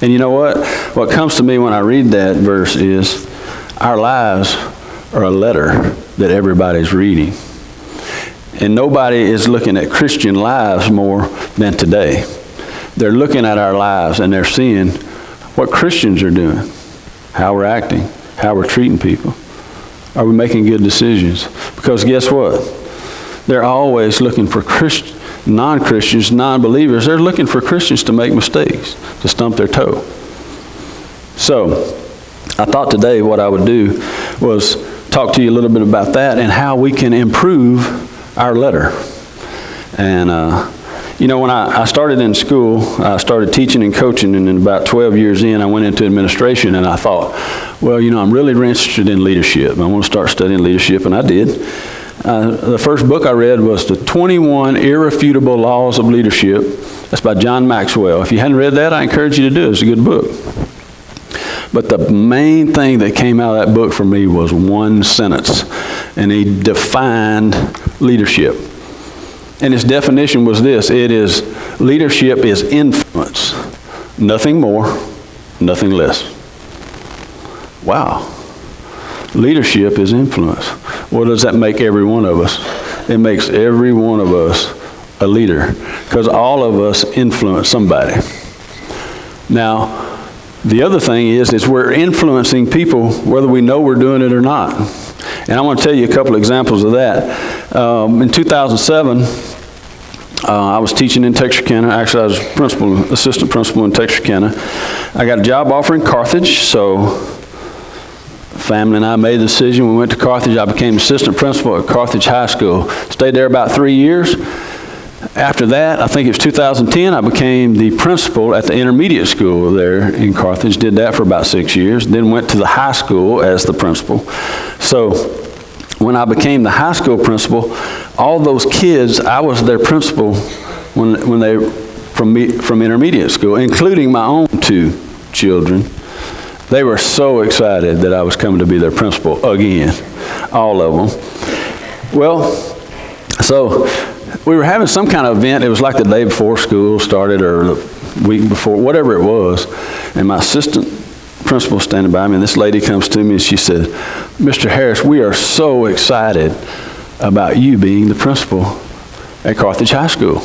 And you know what? What comes to me when I read that verse is our lives are a letter that everybody's reading. And nobody is looking at Christian lives more than today. They're looking at our lives and they're seeing what Christians are doing, how we're acting, how we're treating people. Are we making good decisions? Because guess what? They're always looking for non-Christians, non-believers. They're looking for Christians to make mistakes, to stump their toe. So I thought today what I would do was talk to you a little bit about that and how we can improve our letter. And, when I started in school, I started teaching and coaching, and in about 12 years in, I went into administration, and I thought, well, I'm really interested in leadership. I want to start studying leadership, and I did. The first book I read was The 21 Irrefutable Laws of Leadership. That's by John Maxwell. If you hadn't read that, I encourage you to do it. It's a good book. But the main thing that came out of that book for me was one sentence, and he defined leadership. And his definition was this: leadership is influence, nothing more, nothing less. Wow. Leadership is influence. What does that make every one of us? It makes every one of us a leader, because all of us influence somebody. Now, the other thing is we're influencing people whether we know we're doing it or not. And I want to tell you a couple examples of that. In 2007, I was teaching in Texarkana. Actually, I was assistant principal in Texarkana. I got a job offer in Carthage, so family and I made the decision. We went to Carthage. I became assistant principal at Carthage High School. Stayed there about 3 years. After that, I think it was 2010, I became the principal at the intermediate school there in Carthage. Did that for about 6 years. Then went to the high school as the principal. So when I became the high school principal, all those kids, I was their principal when they from intermediate school, including my own 2 children. They were so excited that I was coming to be their principal again, all of them. Well, so we were having some kind of event. It was like the day before school started or the week before, whatever it was. And my assistant principal standing by me, and this lady comes to me and she said, "Mr. Harris, we are so excited about you being the principal at Carthage High School.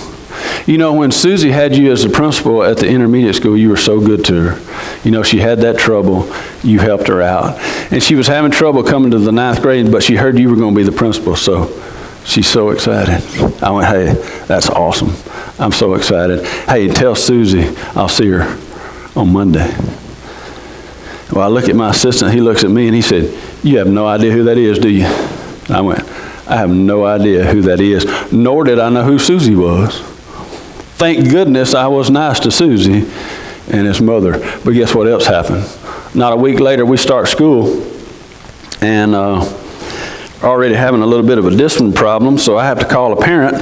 When Susie had you as the principal at the intermediate school, you were so good to her. She had that trouble. You helped her out. And she was having trouble coming to the 9th grade, but she heard you were going to be the principal, so she's so excited." I went, "Hey, that's awesome. I'm so excited. Hey, tell Susie I'll see her on Monday." Well, I look at my assistant. He looks at me and he said, "You have no idea who that is, do you?" I went, "I have no idea who that is, nor did I know who Susie was." Thank goodness I was nice to Susie and his mother. But guess what else happened? Not a week later, we start school, and already having a little bit of a discipline problem, so I have to call a parent.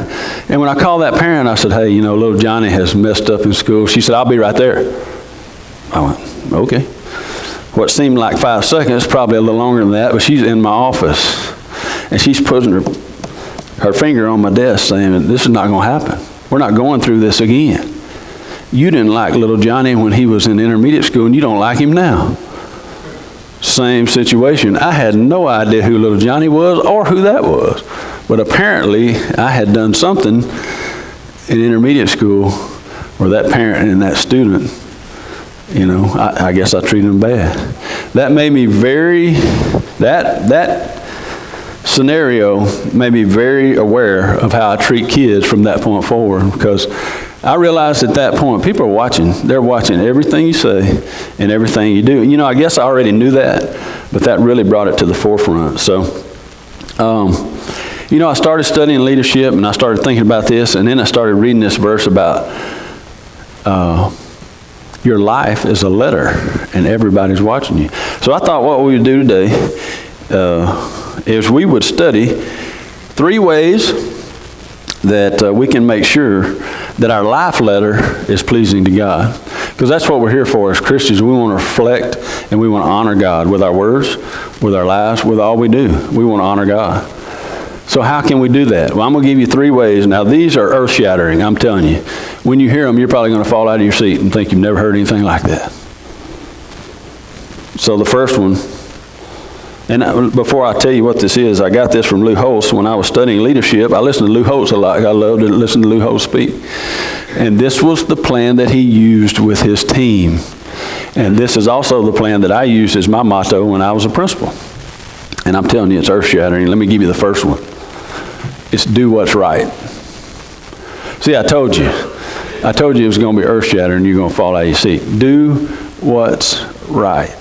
And when I called that parent, I said, "Hey, little Johnny has messed up in school." She said, "I'll be right there." I went, "Okay." What seemed like 5 seconds, probably a little longer than that, but she's in my office, and she's putting her finger on my desk saying, "This is not going to happen. We're not going through this again. You didn't like little Johnny when he was in intermediate school, and you don't like him now." Same situation. I had no idea who little Johnny was or who that was. But apparently, I had done something in intermediate school where that parent and that student, I guess I treated them bad. That made me that scenario made me very aware of how I treat kids from that point forward, because I realized at that point, people are watching. They're watching everything you say and everything you do. I guess I already knew that, but that really brought it to the forefront. So, I started studying leadership, and I started thinking about this, and then I started reading this verse about your life is a letter, and everybody's watching you. So I thought what we would do today is we would study 3 ways that we can make sure that our life letter is pleasing to God. Because that's what we're here for as Christians. We want to reflect and we want to honor God with our words, with our lives, with all we do. We want to honor God. So how can we do that? Well, I'm going to give you 3 ways. Now, these are earth-shattering, I'm telling you. When you hear them, you're probably going to fall out of your seat and think you've never heard anything like that. So the first one, and before I tell you what this is, I got this from Lou Holtz when I was studying leadership. I listened to Lou Holtz a lot. I loved to listen to Lou Holtz speak. And this was the plan that he used with his team. And this is also the plan that I used as my motto when I was a principal. And I'm telling you, it's earth-shattering. Let me give you the first one. It's do what's right. See, I told you it was going to be earth-shattering and you're going to fall out of your seat. Do what's right.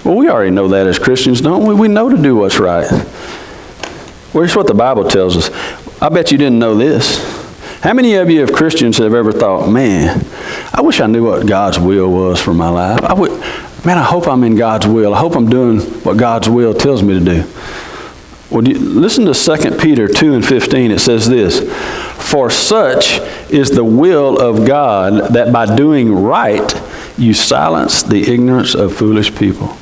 Well, we already know that as Christians, don't we? We know to do what's right. Well, here's what the Bible tells us. I bet you didn't know this. How many of you, Christians, have ever thought, man, I wish I knew what God's will was for my life. I hope I'm in God's will. I hope I'm doing what God's will tells me to do. Well, listen to 2 Peter 2:15. It says this, for such is the will of God that by doing right, you silence the ignorance of foolish people.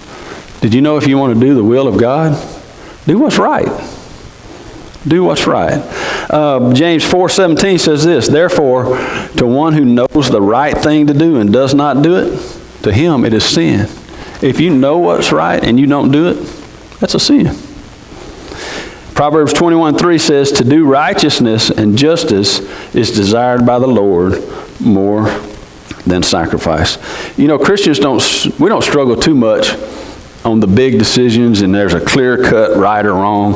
Did you know if you want to do the will of God, do what's right. Do what's right. James 4:17 says this, therefore, to one who knows the right thing to do and does not do it, to him it is sin. If you know what's right and you don't do it, that's a sin. Proverbs 21:3 says, to do righteousness and justice is desired by the Lord more than sacrifice. You know, Christians don't struggle too much on the big decisions and there's a clear-cut right or wrong.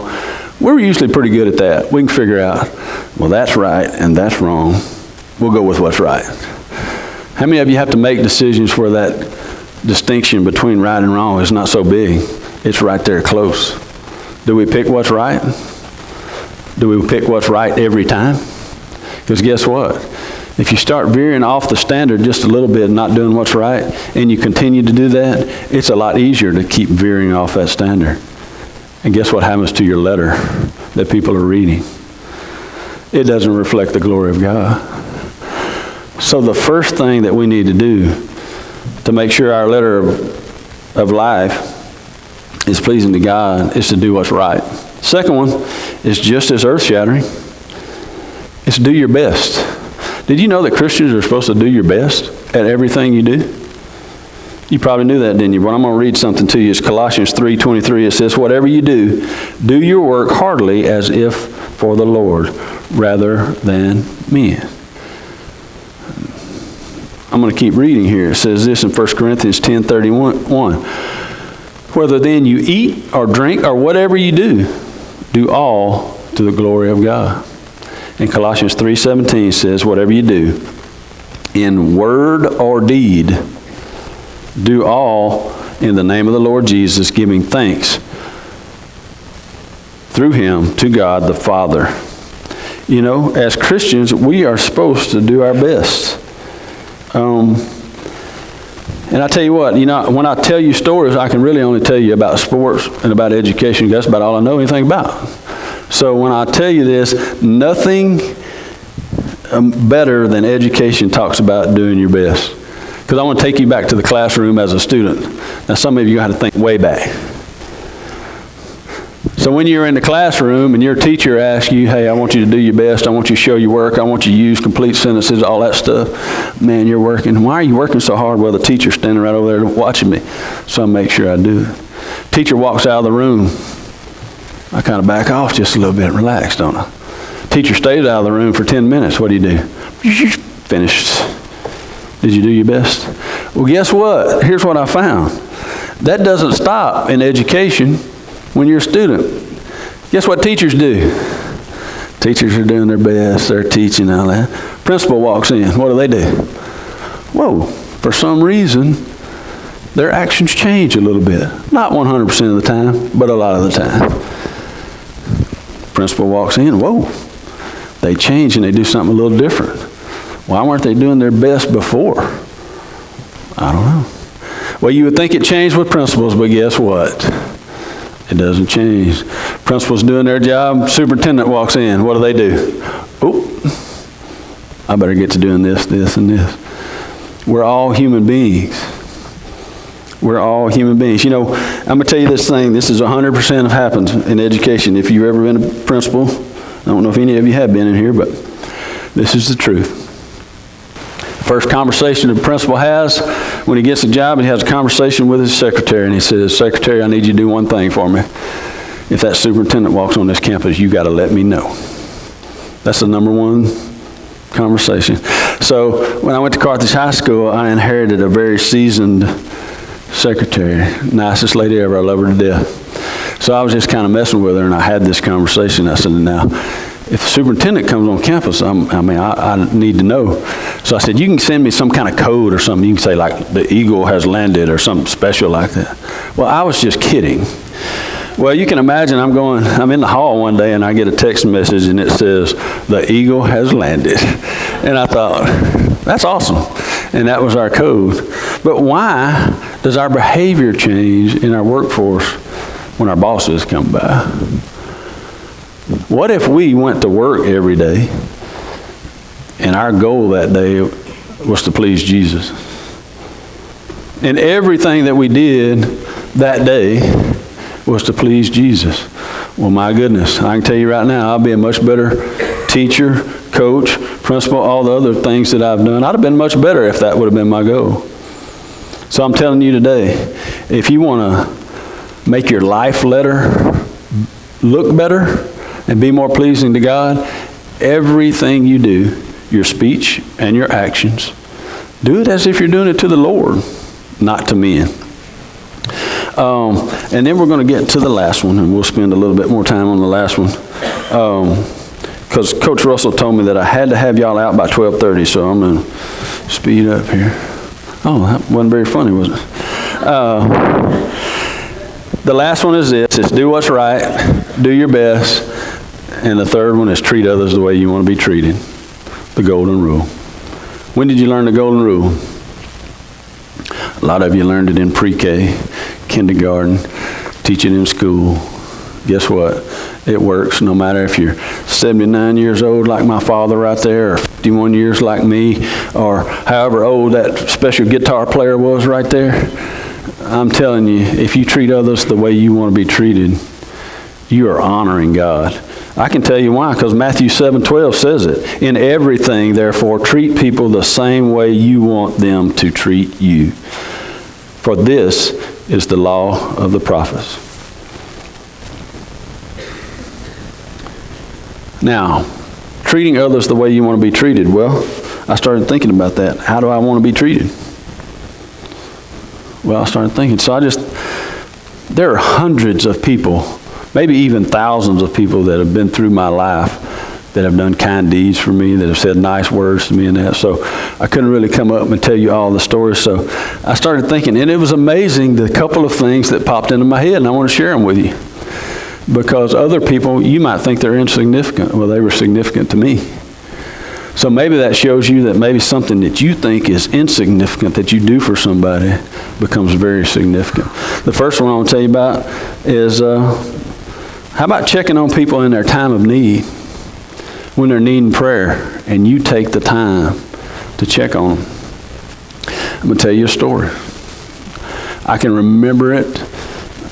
We're usually pretty good at that. We can figure out, well, that's right and that's wrong. We'll go with what's right. How many of you have to make decisions where that distinction between right and wrong is not so big? It's right there close. Do we pick what's right? Do we pick what's right every time? Because guess what? If you start veering off the standard just a little bit and not doing what's right, and you continue to do that, it's a lot easier to keep veering off that standard. And guess what happens to your letter that people are reading? It doesn't reflect the glory of God. So the first thing that we need to do to make sure our letter of life is pleasing to God is to do what's right. Second one is just as earth-shattering. It's do your best. Did you know that Christians are supposed to do your best at everything you do? You probably knew that, didn't you? But I'm going to read something to you. It's Colossians 3:23. It says, whatever you do, do your work heartily as if for the Lord rather than men. I'm going to keep reading here. It says this in 1 Corinthians 10:31. Whether then you eat or drink or whatever you do all to the glory of God. And Colossians 3:17 says, whatever you do, in word or deed, do all in the name of the Lord Jesus, giving thanks through him to God the Father. You know, as Christians, we are supposed to do our best. And I tell you what, you know, when I tell you stories, I can really only tell you about sports and about education. That's about all I know anything about. So when I tell you this, nothing better than education talks about doing your best. Because I want to take you back to the classroom as a student. Now some of you have to think way back. So when you're in the classroom and your teacher asks you, hey, I want you to do your best, I want you to show your work, I want you to use complete sentences, all that stuff. Man, you're working. Why are you working so hard? Well, the teacher's standing right over there watching me. So I make sure I do it. Teacher walks out of the room. I kind of back off just a little bit, relax, don't I? Teacher stays out of the room for 10 minutes. What do? Finished. Did you do your best? Well, guess what? Here's what I found. That doesn't stop in education when you're a student. Guess what teachers do? Teachers are doing their best. They're teaching all that. Principal walks in. What do? Whoa. For some reason, their actions change a little bit. Not 100% of the time, but a lot of the time. Principal walks in. Whoa. They change and they do something a little different. Why weren't they doing their best before? I don't know. Well, you would think it changed with principals, but guess what? It doesn't change. Principal's doing their job. Superintendent walks in. What do? Oh, I better get to doing this, and this. We're all human beings. We're all human beings. You know, I'm going to tell you this thing. This is 100% of happens in education. If you've ever been a principal, I don't know if any of you have been in here, but this is the truth. First conversation the principal has when he gets a job, he has a conversation with his secretary, and he says, "Secretary, I need you to do one thing for me. If that superintendent walks on this campus, you got to let me know." That's the number one conversation. So when I went to Carthage High School, I inherited a very seasoned secretary, nicest lady ever. I love her to death. So I was just kind of messing with her, and I had this conversation. I said, "Now, if the superintendent comes on campus, I need to know." So I said, "You can send me some kind of code or something. You can say like the eagle has landed or something special like that." Well, I was just kidding. Well, you can imagine I'm in the hall one day and I get a text message and it says, "The eagle has landed." And I thought, that's awesome. And that was our code. But why does our behavior change in our workforce when our bosses come by? What if we went to work every day and our goal that day was to please Jesus? And everything that we did that day was to please Jesus. Well, my goodness, I can tell you right now, I'll be a much better teacher, coach, principal, all the other things that I've done. I'd have been much better if that would have been my goal. So I'm telling you today, if you want to make your life letter look better and be more pleasing to God, everything you do, your speech and your actions, do it as if you're doing it to the Lord, not to men. And then we're going to get to the last one, and we'll spend a little bit more time on the last one. Because Coach Russell told me that I had to have y'all out by 12:30, so I'm going to speed up here. Oh, that wasn't very funny, was it? The last one is this. It's do what's right, do your best. And the third one is treat others the way you want to be treated. The golden rule. When did you learn the golden rule? A lot of you learned it in pre-K, kindergarten, teach it in school. Guess what? It works no matter if you're 79 years old like my father right there, or 51 years like me, or however old that special guitar player was right there. I'm telling you, if you treat others the way you want to be treated, you are honoring God. I can tell you why, because Matthew 7:12 says it. In everything, therefore, treat people the same way you want them to treat you. For this is the law of the prophets. Now, treating others the way you want to be treated. Well, I started thinking about that. How do I want to be treated? Well, I started thinking. There are hundreds of people, maybe even thousands of people that have been through my life that have done kind deeds for me, that have said nice words to me and that. So I couldn't really come up and tell you all the stories. So I started thinking, and it was amazing the couple of things that popped into my head, and I want to share them with you. Because other people, you might think they're insignificant. Well, they were significant to me. So maybe that shows you that maybe something that you think is insignificant that you do for somebody becomes very significant. The first one I want to tell you about is, how about checking on people in their time of need? When they're needing prayer, and you take the time to check on them. I'm going to tell you a story. I can remember it.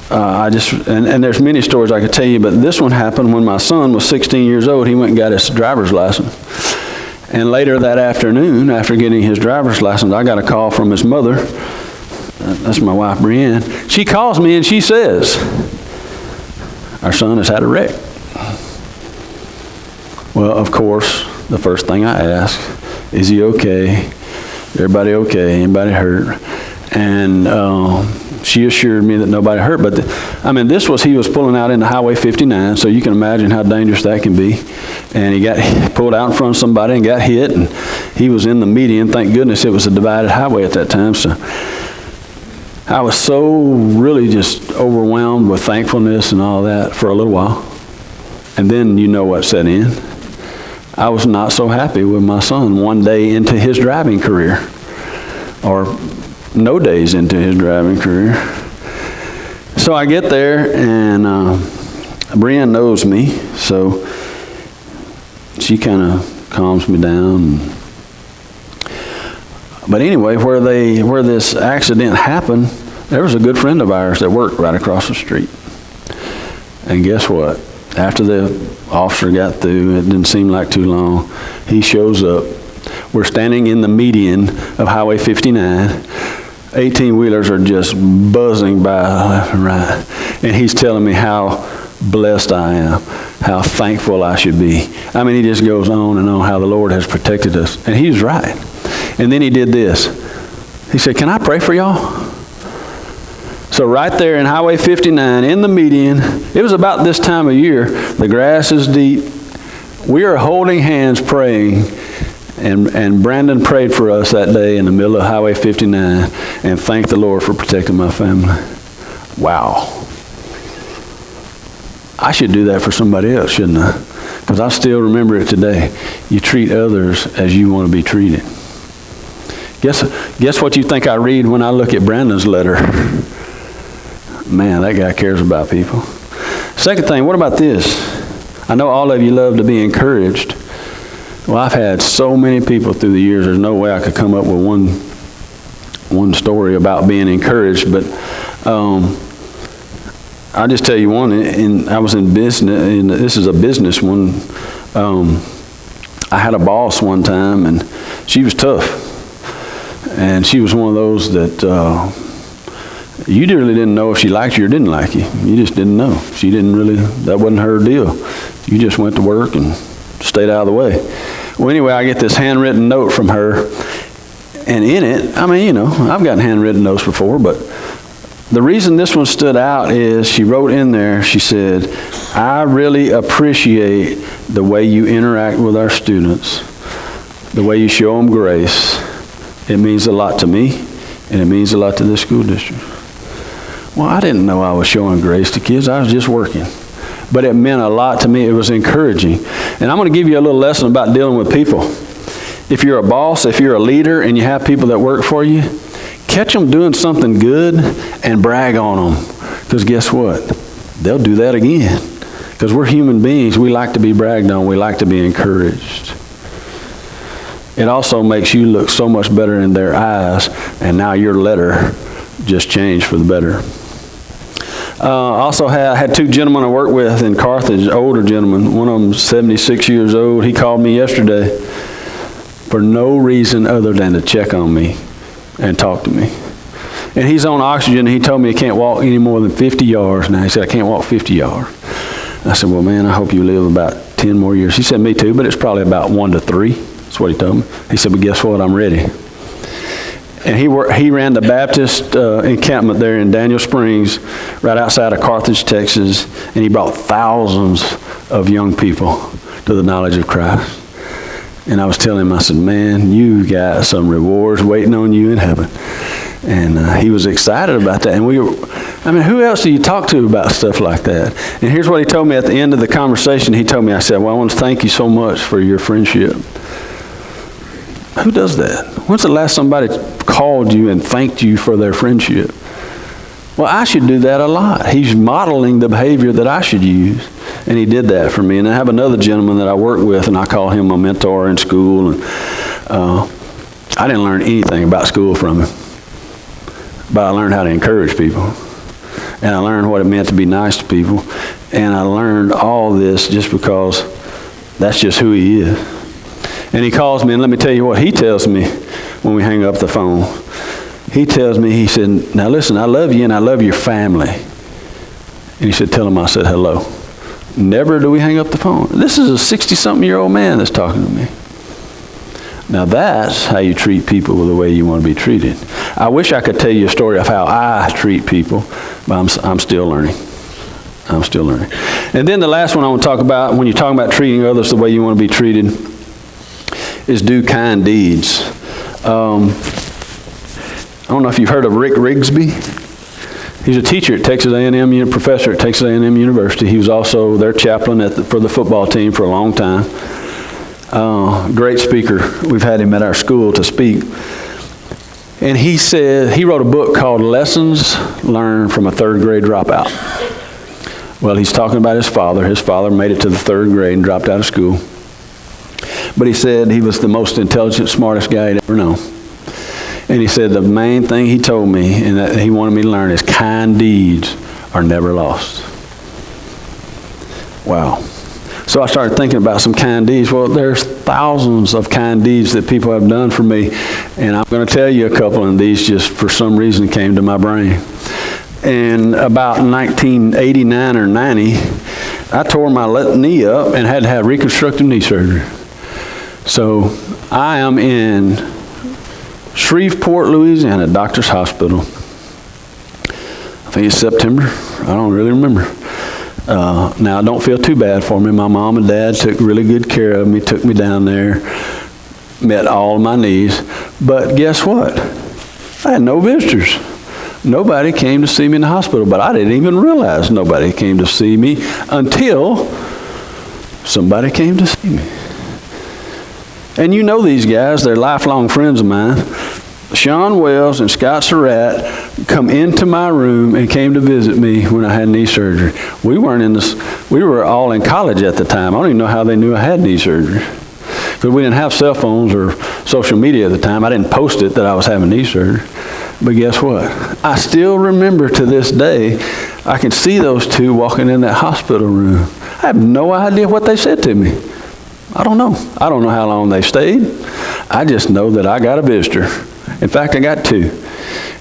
And there's many stories I could tell you, but this one happened when my son was 16 years old. He went and got his driver's license. And later that afternoon, after getting his driver's license, I got a call from his mother. That's my wife, Brianne. She calls me and she says, "Our son has had a wreck." Well, of course, the first thing I ask, is he okay? Everybody okay? Anybody hurt? And she assured me that nobody hurt. But he was pulling out into Highway 59, so you can imagine how dangerous that can be. And he got pulled out in front of somebody and got hit, and he was in the median. Thank goodness it was a divided highway at that time. So I was so really just overwhelmed with thankfulness and all that for a little while. And then you know what set in. I was not so happy with my son one day into his driving career, or no days into his driving career. So I get there, and Brianne knows me, so she kind of calms me down. But anyway, where this accident happened, there was a good friend of ours that worked right across the street. And guess what? After the officer got through, it didn't seem like too long, he shows up We're standing in the median of Highway 59. 18-wheelers are just buzzing by left and right. And he's telling me how blessed I am, how thankful I should be. I mean, he just goes on and on how the Lord has protected us. And he's right. And then he did this. He said, can I pray for y'all? So right there in Highway 59, in the median, it was about this time of year. The grass is deep. We are holding hands praying. And Brandon prayed for us that day in the middle of Highway 59 and thanked the Lord for protecting my family. Wow. I should do that for somebody else, shouldn't I? Because I still remember it today. You treat others as you want to be treated. Guess what you think I read when I look at Brandon's letter? Man, that guy cares about people. Second thing, what about this? I know all of you love to be encouraged. Well, I've had so many people through the years, there's no way I could come up with one story about being encouraged, but I'll just tell you one. I was in business, and this is a business one. I had a boss one time, and she was tough. And she was one of those that you really didn't know if she liked you or didn't like you. You just didn't know. She didn't really, that wasn't her deal. You just went to work and stayed out of the way. Well, anyway, I get this handwritten note from her. And in it, I mean, you know, I've gotten handwritten notes before, but the reason this one stood out is she wrote in there, she said, I really appreciate the way you interact with our students, the way you show them grace. It means a lot to me, and it means a lot to this school district. Well, I didn't know I was showing grace to kids. I was just working. But it meant a lot to me. It was encouraging. And I'm going to give you a little lesson about dealing with people. If you're a boss, if you're a leader, and you have people that work for you, catch them doing something good and brag on them. Because guess what? They'll do that again. Because we're human beings. We like to be bragged on. We like to be encouraged. It also makes you look so much better in their eyes, and now your letter just changed for the better. Also had two gentlemen I worked with in Carthage, older gentlemen. One of them 76 years old. He called me yesterday for no reason other than to check on me and talk to me. And he's on oxygen, and he told me he can't walk any more than 50 yards now. He said, I can't walk 50 yards. I said, well, man, I hope you live about 10 more years. He said, me too, but it's probably about 1 to 3. That's what he told me. He said, but guess what? I'm ready. And he ran the Baptist encampment there in Daniel Springs, right outside of Carthage, Texas, and he brought thousands of young people to the knowledge of Christ. And I was telling him, I said, man, you got some rewards waiting on you in heaven. And he was excited about that. And who else do you talk to about stuff like that? And here's what he told me at the end of the conversation. He told me, I said, well, I want to thank you so much for your friendship. Who does that? When's the last somebody called you and thanked you for their friendship? Well, I should do that a lot. He's modeling the behavior that I should use. And he did that for me. And I have another gentleman that I work with, and I call him my mentor in school. And I didn't learn anything about school from him. But I learned how to encourage people. And I learned what it meant to be nice to people. And I learned all this just because that's just who he is. And he calls me, and let me tell you what he tells me when we hang up the phone. He tells me, he said, now listen, I love you and I love your family. And he said, tell him I said hello. Never do we hang up the phone. This is a 60-something-year-old man that's talking to me. Now that's how you treat people the way you want to be treated. I wish I could tell you a story of how I treat people, but I'm still learning. I'm still learning. And then the last one I want to talk about, when you're talking about treating others the way you want to be treated, is do kind deeds. I don't know if you've heard of Rick Rigsby. He's a teacher at Texas A&M, professor at Texas A&M University. He was also their chaplain for the football team for a long time. Great speaker. We've had him at our school to speak. And he said, he wrote a book called Lessons Learned from a Third Grade Dropout. Well, he's talking about his father. His father made it to the 3rd grade and dropped out of school. But he said he was the most intelligent, smartest guy he'd ever known. And he said the main thing he told me and that he wanted me to learn is kind deeds are never lost. Wow. So I started thinking about some kind deeds. Well, there's thousands of kind deeds that people have done for me, and I'm going to tell you a couple, and these just for some reason came to my brain. And about 1989 or 90, I tore my left knee up and had to have reconstructive knee surgery. So I am in Shreveport, Louisiana, Doctor's Hospital. I think it's September. I don't really remember. Now, don't feel too bad for me. My mom and dad took really good care of me, took me down there, met all of my needs. But guess what? I had no visitors. Nobody came to see me in the hospital, but I didn't even realize nobody came to see me until somebody came to see me. And you know these guys, they're lifelong friends of mine. Sean Wells and Scott Surratt come into my room and came to visit me when I had knee surgery. We were all in college at the time. I don't even know how they knew I had knee surgery. Because we didn't have cell phones or social media at the time. I didn't post it that I was having knee surgery. But guess what? I still remember to this day, I can see those two walking in that hospital room. I have no idea what they said to me. I don't know. I don't know how long they stayed. I just know that I got a visitor. In fact, I got two.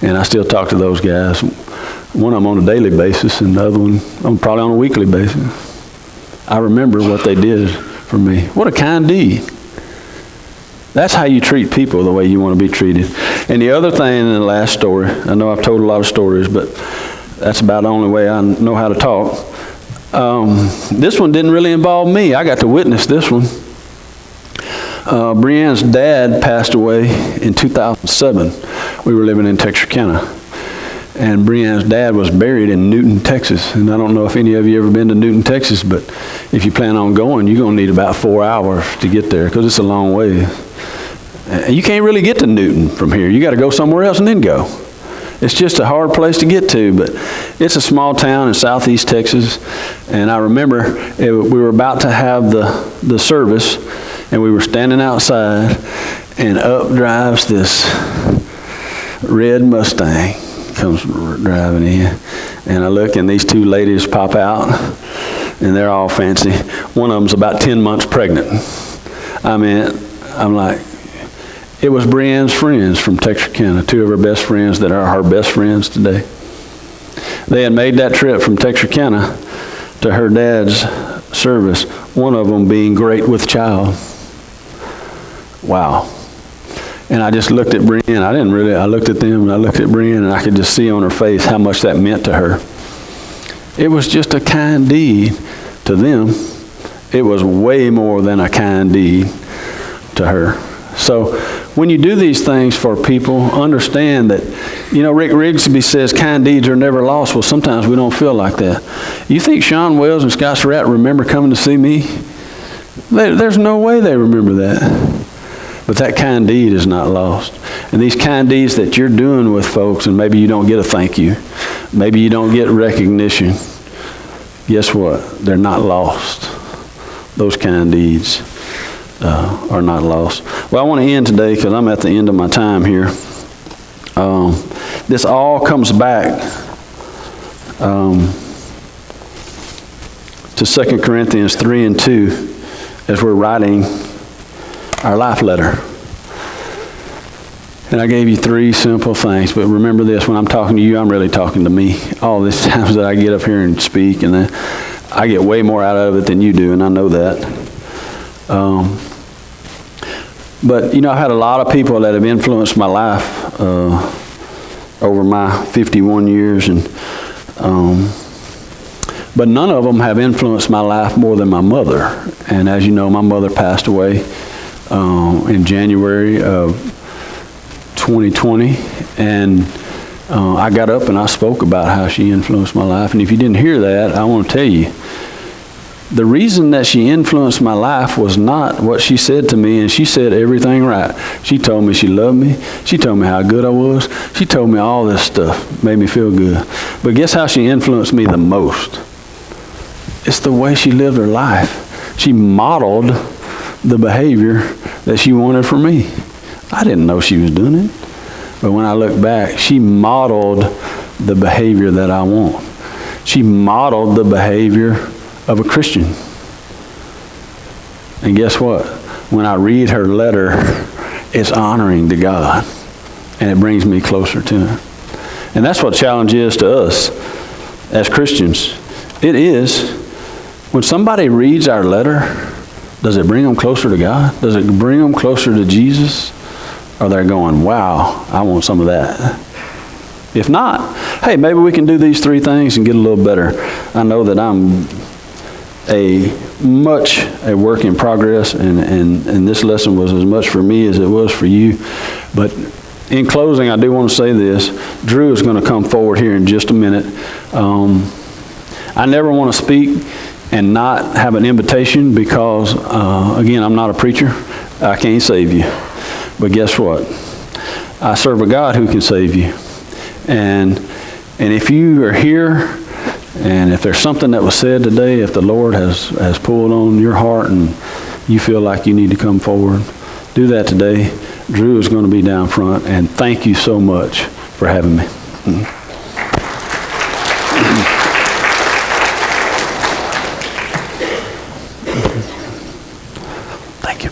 And I still talk to those guys. One of them on a daily basis and the other one probably on a weekly basis. I remember what they did for me. What a kind deed. That's how you treat people, the way you want to be treated. And the other thing in the last story, I know I've told a lot of stories, but that's about the only way I know how to talk. This one didn't really involve me. I got to witness this one. Brianne's dad passed away in 2007. We were living in Texarkana. And Brianne's dad was buried in Newton, Texas. And I don't know if any of you ever been to Newton, Texas, but if you plan on going, you're going to need about 4 hours to get there because it's a long way. You can't really get to Newton from here. You got to go somewhere else and then go. It's just a hard place to get to, but it's a small town in southeast Texas. And I remember we were about to have the service, and we were standing outside, and up drives this red Mustang, comes driving in. And I look, and these two ladies pop out, and they're all fancy. One of them's about 10 months pregnant. I mean, I'm like, it was Brianne's friends from Texarkana, two of her best friends that are her best friends today. They had made that trip from Texarkana to her dad's service, one of them being great with child. Wow. And I just looked at Brianne. I looked at them and I looked at Brianne, and I could just see on her face how much that meant to her. It was just a kind deed to them. It was way more than a kind deed to her. So when you do these things for people, understand that, Rick Rigsby says kind deeds are never lost. Well, sometimes we don't feel like that. You think Sean Wells and Scott Surratt remember coming to see me? There's no way they remember that. But that kind deed is not lost. And these kind deeds that you're doing with folks, and maybe you don't get a thank you, maybe you don't get recognition, guess what? They're not lost. Those kind deeds are not lost. Well, I want to end today because I'm at the end of my time here. This all comes back to 2 Corinthians 3 and 2 as we're writing our life letter. And I gave you 3 simple things, but remember this, when I'm talking to you, I'm really talking to me. All these times that I get up here and speak, and I get way more out of it than you do, and I know that. But I've had a lot of people that have influenced my life over my 51 years, and but none of them have influenced my life more than my mother. And as you know, my mother passed away in January of 2020, and I got up and I spoke about how she influenced my life. And if you didn't hear that, I want to tell you, the reason that she influenced my life was not what she said to me, and she said everything right. She told me she loved me. She told me how good I was. She told me all this stuff, made me feel good. But guess how she influenced me the most? It's the way she lived her life. She modeled the behavior that she wanted for me. I didn't know she was doing it. But when I look back, she modeled the behavior that I want. She modeled the behavior of a Christian. And guess what? When I read her letter, it's honoring to God. And it brings me closer to Him. And that's what challenge is to us as Christians. It is, when somebody reads our letter, does it bring them closer to God? Does it bring them closer to Jesus? Or they're going, wow, I want some of that. If not, hey, maybe we can do these 3 things and get a little better. I know that I'm a work in progress, and this lesson was as much for me as it was for you. But in closing, I do want to say this. Drew is going to come forward here in just a minute. I never want to speak and not have an invitation because, again, I'm not a preacher. I can't save you. But guess what? I serve a God who can save you. And if you are here, and if there's something that was said today, if the Lord has pulled on your heart and you feel like you need to come forward, do that today. Drew is going to be down front, and thank you so much for having me. Thank you.